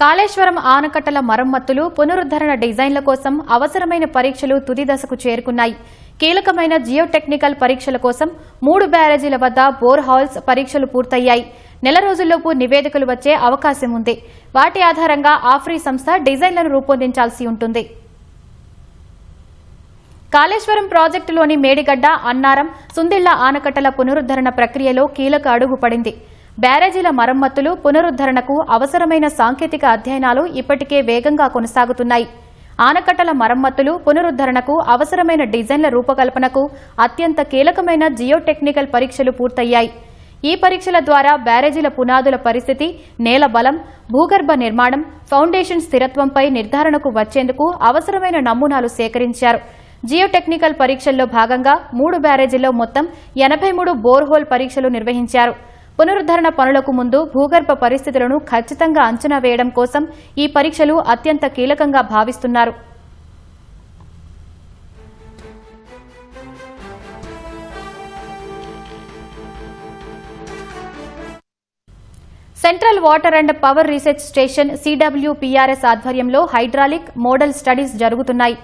కాళేశ్వరం ఆనకట్టల మరమ్మతులు పునరుద్ధరణ డిజైన్ల కోసం అవసరమైన పరీక్షలు తుది దశకు చేరుకున్నాయి. కీలకమైన జియోటెక్నికల్ పరీక్షల కోసం 3 బ్యారేజీల వద్ద బోర్ హాల్స్ పరీక్షలు పూర్తయ్యాయి. నెల రోజుల్లోపు నివేదికలు వచ్చే అవకాశం ఉంది. వాటి ఆధారంగా ఆఫ్రీ సంస్థ డిజైన్లను రూపొందించాల్సి ఉంటుంది. కాళేశ్వరం ప్రాజెక్టులోని మేడిగడ్డ, అన్నారం, సుందిళ్ల ఆనకట్టల పునరుద్ధరణ ప్రక్రియలో కీలక అడుగు పడింది. బ్యారేజీల మరమ్మతులు, పునరుద్ధరణకు అవసరమైన సాంకేతిక అధ్యయనాలు ఇప్పటికే వేగంగా కొనసాగుతున్నాయి. ఆనకట్టల మరమ్మతులు, పునరుద్ధరణకు అవసరమైన డిజైన్ల రూపకల్పనకు అత్యంత కీలకమైన జియోటెక్నికల్ పరీక్షలు పూర్తయ్యాయి. ఈ పరీక్షల ద్వారా బ్యారేజీల పునాదుల పరిస్థితి, నేల బలం, భూగర్భ నిర్మాణం, ఫౌండేషన్ స్థిరత్వంపై నిర్ధారణకు వచ్చేందుకు అవసరమైన నమూనాలు సేకరించారు. జియోటెక్నికల్ పరీక్షల్లో భాగంగా 3 బ్యారేజీల్లో మొత్తం 83 బోర్హోల్ పరీక్షలు నిర్వహించారు. పునరుద్ధరణ పనులకు ముందు భూగర్భ పరిస్థితులను ఖచ్చితంగా అంచనా వేయడం కోసం ఈ పరీక్షలు అత్యంత కీలకంగా భావిస్తున్నారు. Central water and power research station CWPRS ఆధ్వర్యంలో హైడ్రాలిక్, మోడల్ స్టడీస్ జరుగుతున్నాయి.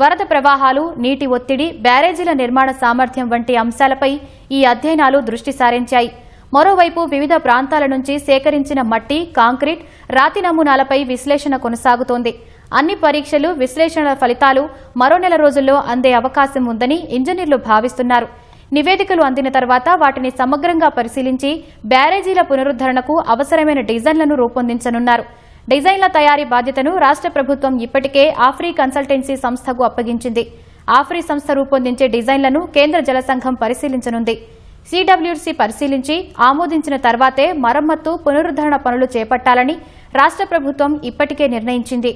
వరద ప్రవాహాలు, నీటి ఒత్తిడి, బ్యారేజీల నిర్మాణ సామర్థ్యం వంటి అంశాలపై ఈ అధ్యయనాలు దృష్టి సారించాయి. మరోవైపు వివిధ ప్రాంతాల నుంచి సేకరించిన మట్టి, కాంక్రీట్, రాతి నమూనాలపై విశ్లేషణ కొనసాగుతోంది. అన్ని పరీక్షలు, విశ్లేషణల ఫలితాలు మరో నెల రోజుల్లో అందే అవకాశం ఉందని ఇంజనీర్లు భావిస్తున్నారు. నివేదికలు అందిన తర్వాత వాటిని సమగ్రంగా పరిశీలించి బ్యారేజీల పునరుద్ధరణకు అవసరమైన డిజైన్లను రూపొందించనున్నారు. డిజైన్ల తయారీ బాధ్యతను రాష్ట్ర ప్రభుత్వం ఇప్పటికే ఆఫ్రీ కన్సల్టెన్సీ సంస్థకు అప్పగించింది. ఆఫ్రీ సంస్థ రూపొందించే డిజైన్లను కేంద్ర జల సంఘం పరిశీలించనుంది. CWC పరిశీలించి ఆమోదించిన తర్వాతే మరమ్మత్తు, పునరుద్ధరణ పనులు చేపట్టాలని రాష్ట్ర ప్రభుత్వం ఇప్పటికే నిర్ణయించింది.